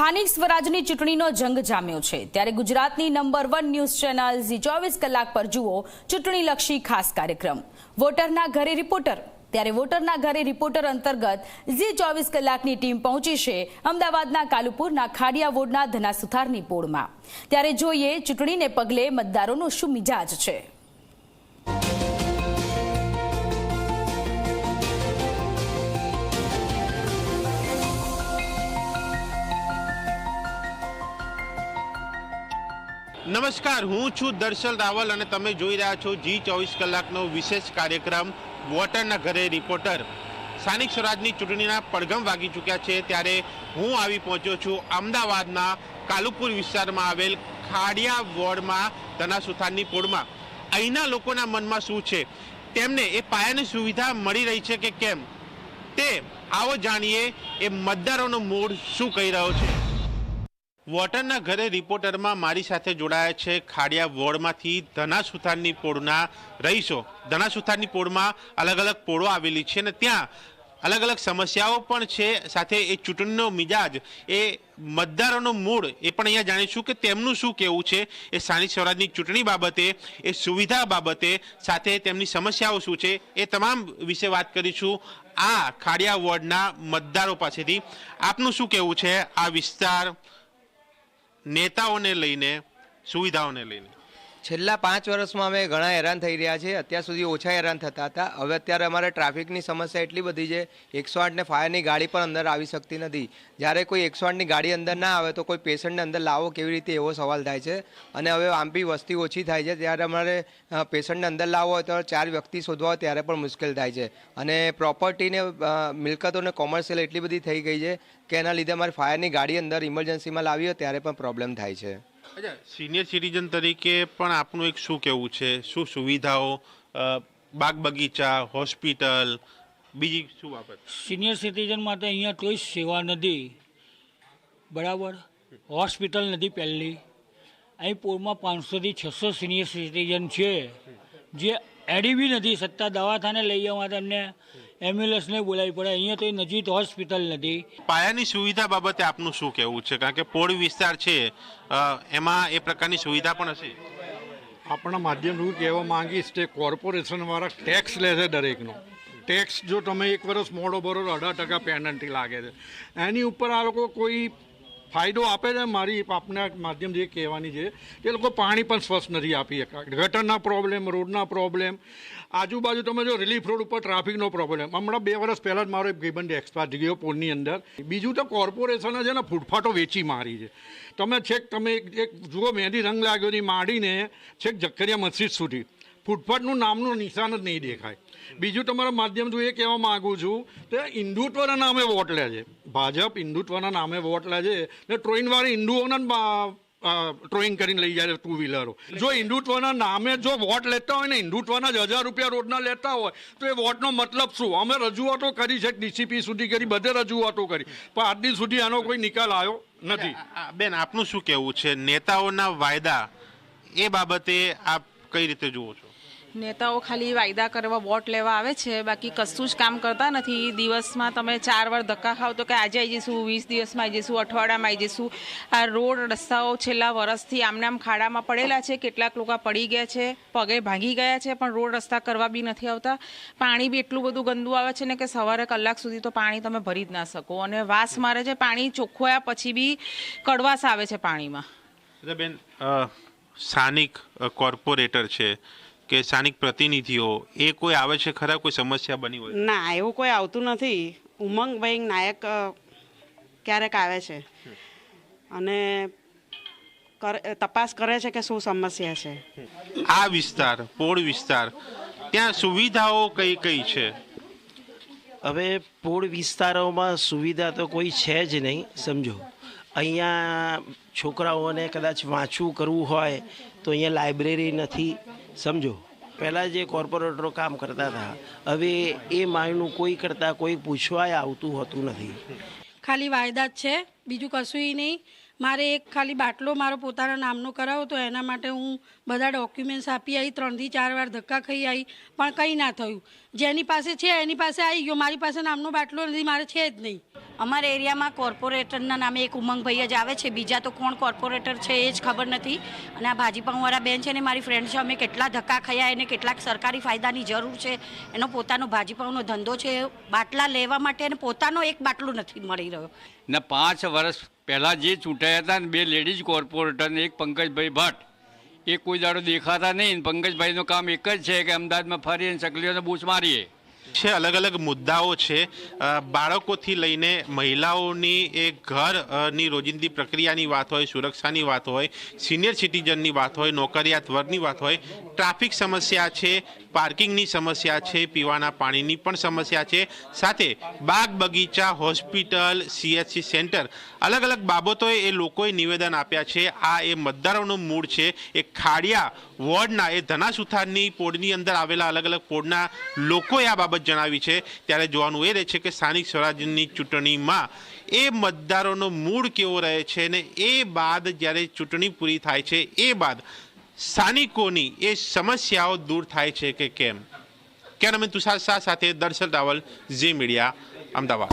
સ્થાનિક સ્વરાજની ચૂંટણીનો જંગ જામ્યો છે ત્યારે ગુજરાતની નંબર 1 ન્યૂઝ ચેનલ ઝી 24 કલાક પર જુઓ ચૂંટણીલક્ષી ખાસ કાર્યક્રમ વોટરના ઘરે રિપોર્ટર। ત્યારે વોટરના ઘરે રિપોર્ટર અંતર્ગત ઝી 24 કલાકની ટીમ પહોંચી છે અમદાવાદના કાલુપુરના ખાડિયા વોર્ડના ધનાસુથારની પોળમાં। ત્યારે જોઈએ ચૂંટણીને પગલે મતદારોનો શું મિજાજ છે। નમસ્કાર, હું છું દર્શન રાવલ અને તમે જોઈ રહ્યા છો જી 24 કલાકનો વિશેષ કાર્યક્રમ વોટરના ઘરે રિપોર્ટર। સ્થાનિક સ્વરાજની ચૂંટણીના પડઘમ વાગી ચૂક્યા છે ત્યારે હું આવી પહોંચ્યો છું અમદાવાદના કાલુપુર વિસ્તારમાં આવેલ ખાડિયા વોર્ડમાં ધનાસુથારની પોળમાં। અહીંના લોકોના મનમાં શું છે, તેમને એ પાયાની સુવિધા મળી રહી છે કે કેમ, તે આવો જાણીએ એ મતદારોનો મૂડ શું કહી રહ્યો છે। વોટરના ઘરે રિપોર્ટરમાં મારી સાથે જોડાયા છે ખાડિયા વોર્ડમાંથી ધનાસુથારની પોળના રહીશો। ધનાસુથારની પોળમાં અલગ અલગ પોળો આવેલી છે અને ત્યાં અલગ અલગ સમસ્યાઓ પણ છે, સાથે એ ચૂંટણીનો મિજાજ, એ મતદારોનો મૂડ, એ પણ અહીંયા જાણીશું કે તેમનું શું કહેવું છે એ સ્થાનિક સ્વરાજની ચૂંટણી બાબતે, એ સુવિધા બાબતે, સાથે તેમની સમસ્યાઓ શું છે એ તમામ વિશે વાત કરીશું આ ખાડિયા વોર્ડના મતદારો પાસેથી। આપનું શું કહેવું છે આ વિસ્તાર, નેતાઓને લઈને, સુવિધાઓને લઈને? છેલ્લા 5 વર્ષમાં અમે ઘણા હેરાન થઈ રહ્યા છીએ। અત્યાર સુધી ઓછા હેરાન થતા હતા, હવે અત્યારે અમારે ટ્રાફિકની સમસ્યા એટલી બધી છે, 108 ને ફાયરની ગાડી પણ અંદર આવી શકતી નથી। જ્યારે કોઈ 108ની ગાડી અંદર ના આવે તો કોઈ પેશન્ટને અંદર લાવો કેવી રીતે, એવો સવાલ થાય છે। અને હવે આમ બી વસ્તી ઓછી થાય છે, ત્યારે અમારે પેશન્ટને અંદર લાવવો હોય તો 4 વ્યક્તિ શોધવા હોય ત્યારે પણ મુશ્કેલ થાય છે। અને પ્રોપર્ટીને, મિલકતોને કોમર્શિયલ એટલી બધી થઈ ગઈ છે કે એના લીધે અમારે ફાયરની ગાડી અંદર ઇમરજન્સીમાં લાવી હોય ત્યારે પણ પ્રોબ્લેમ થાય છે। અચ્છા, સિનિયર સિટીઝન તરીકે પણ આપનું એક શું કહેવું છે, શું સુવિધાઓ, બાગ બગીચા, હોસ્પિટલ, બીજી શું બાબત? સિનિયર સિટીઝન માટે અહીંયા કોઈ સેવા નથી, બરાબર, હોસ્પિટલ નથી પહેલી। અહીં પોળમાં 500થી 600 સિનિયર સિટીઝન છે જે એડી બી નથી શકતા, દવાખાને લઈ જવા માટે એમને એમ્બ્યુલન્સને બોલાવી પડે। અહીંયા તો નજીક હોસ્પિટલ નથી। પાયાની સુવિધા બાબતે આપનું શું કહેવું છે, કારણ કે પોળ વિસ્તાર છે એમાં એ પ્રકારની સુવિધા પણ હશે? આપણા માધ્યમથી હું કહેવા માંગીશ કે કોર્પોરેશનવાળા ટેક્સ લે છે દરેકનો। ટેક્સ જો તમે 1 વર્ષ મોડો ભરો તો 18% પેનલ્ટી લાગે છે, એની ઉપર આ લોકો કોઈ ફાયદો આપે છે? મારી આપના માધ્યમથી કહેવાની છે કે લોકો પાણી પણ સ્વચ્છ નથી આપી શકતા, ગટરના પ્રોબ્લેમ, રોડના પ્રોબ્લેમ, આજુબાજુ તમે જો રિલીફ રોડ ઉપર ટ્રાફિકનો પ્રોબ્લેમ। હમણાં 2 વર્ષ પહેલાં જ મારો એક ભાઈબંધ એક્સપાયર થઈ ગયો પોળની અંદર। બીજું તો કોર્પોરેશને છે ને ફૂટપાથો વેચી મારી છે। તમે છેક તમે એક જુઓ, મહેંદી રંગ લાગ્યોની માંડીને છેક જખરિયા મસ્જિદ સુધી ફૂટપાથનું નામનું નિશાન જ નહીં દેખાય। બીજું તમારા માધ્યમથી એ કહેવા માગું છું કે હિન્દુત્વના નામે વોટ લે છે ભાજપ, હિન્દુત્વના નામે વોટ લે છે ને ટ્રોઈનવાળી હિન્દુઓના ટ્રોઈંગ કરીને લઈ જાય 2 વ્હીલરો। જો હિન્દુત્વના નામે જો વોટ લેતા હોય ને, હિન્દુત્વના જ 1000 રૂપિયા રોજના લેતા હોય તો એ વોટનો મતલબ શું? અમે રજૂઆતો કરી છે, ડીસીપી સુધી કરી, બધે રજૂઆતો કરી, પણ આજ દિન સુધી આનો કોઈ નિકાલ આવ્યો નથી। બેન, આપનું શું કહેવું છે નેતાઓના વાયદા, એ બાબતે આપ કઈ રીતે જુઓ છો? નેતાઓ ખાલી વાયદા કરવા, વોટ લેવા આવે છે, બાકી કશું જ કામ કરતા નથી। દિવસમાં તમે 4 વાર ધક્કા ખાવ તો કે આજે આવી જઈશું, 20 દિવસમાં આવી જઈશું, અઠવાડિયામાં આવી જઈશું। આ રોડ રસ્તાઓ છેલ્લા વર્ષથી આમને આમ ખાડામાં પડેલા છે, કેટલાક લોકો પડી ગયા છે, પગે ભાંગી ગયા છે, પણ રોડ રસ્તા કરવા બી નથી આવતા। પાણી બી એટલું બધું ગંદુ આવે છે ને કે સવારે કલાક સુધી તો પાણી તમે ભરી જ ના શકો, અને વાસ મારે છે। પાણી ચોખ્ખોયા પછી બી કડવાશ આવે છે પાણીમાં। બેન, સ્થાનિક કોર્પોરેટર છે કે સ્થાનિક પ્રતિનિધિઓ, એ કોઈ આવે છે ખરા, કોઈ સમસ્યા બની હોય? ના, એવું કોઈ આવતું નથી। ઉમંગભાઈ નાયક ક્યારેક આવે છે અને તપાસ કરે છે કે શું સમસ્યા છે। આ વિસ્તાર, પોળ વિસ્તાર, ત્યાં સુવિધાઓ કઈ કઈ છે? હવે પોળ વિસ્તારોમાં સુવિધા તો કોઈ છે જ નહીં, સમજો। અહીંયા છોકરાઓને કદાચ વાંચવું કરવું હોય તો અહીંયા લાઇબ્રેરી નથી, સમજો। પહેલાં જે કોર્પોરેટરો કામ કરતા હતા, હવે એ માયનું કોઈ કરતાં કોઈ પૂછવાય આવતું હોતું નથી। ખાલી વાયદા જ છે, બીજું કશું નહીં। મારે એક ખાલી બાટલો મારો પોતાના નામનો કરાવો તો એના માટે હું બધા ડોક્યુમેન્ટ્સ આપી આવી, 3 થી 4 વાર ધક્કા ખાઈ આવી, પણ કંઈ ના થયું. જેની પાસે છે એની પાસે આવી ગયો, મારી પાસે નામનો બાટલો નથી, મારે છે જ નહીં. અમારા એરિયામાં કોર્પોરેટરના નામે એક ઉમંગભાઈ જ આવે છે, બીજા તો કોણ કોર્પોરેટર છે એ જ ખબર નથી. અને આ ભાજીપાઉંવાળા બેન છે ને મારી ફ્રેન્ડ છે, અમે કેટલા ધક્કા ખાયા, એને કેટલાક સરકારી ફાયદાની જરૂર છે, એનો પોતાનો ભાજીપાઉંનો ધંધો છે, બાટલા લેવા માટે એને પોતાનો એક બાટલો નથી મળી રહ્યો. ને 5 વર્ષ પહેલાં જે ચૂંટાયા હતા ને 2 લેડીઝ કોર્પોરેટર ને એક પંકજભાઈ ભટ્ટ, એ કોઈ દાડો દેખાતા નહીં. પંકજભાઈનું કામ એક જ છે કે અમદાવાદમાં ફરીને ચકલીઓને બૂચ મારીએ છે. અલગ અલગ મુદ્દાઓ છે, બાળકોથી લઈને મહિલાઓની એ ઘરની રોજિંદી પ્રક્રિયાની વાત હોય, સુરક્ષાની વાત હોય, સિનિયર સિટીઝનની વાત હોય, નોકરિયાત વર્ગની વાત હોય, ટ્રાફિક સમસ્યા છે, પાર્કિંગની સમસ્યા છે, પીવાના પાણીની પણ સમસ્યા છે, સાથે બાગ બગીચા, હોસ્પિટલ, CHC સેન્ટર, અલગ અલગ બાબતોએ એ લોકોએ નિવેદન આપ્યા છે. આ એ મતદારોનું મૂળ છે. એ ખાડિયા વોર્ડના એ ધનાસુથારની પોળની અંદર આવેલા અલગ અલગ પોળના લોકોએ આ બાબત જણાવી છે. ત્યારે જોવાનું એ રહે છે કે સ્થાનિક સ્વરાજ્યની ચૂંટણીમાં એ મતદારોનો મૂળ કેવો રહે છે, ને એ બાદ જ્યારે ચૂંટણી પૂરી થાય છે એ બાદ સ્થાનિકોની એ સમસ્યાઓ દૂર થાય છે કે કેમ. કેમેરામેન તુષાર શાહ સાથે દર્શન રાવલ, ઝી મીડિયા, અમદાવાદ.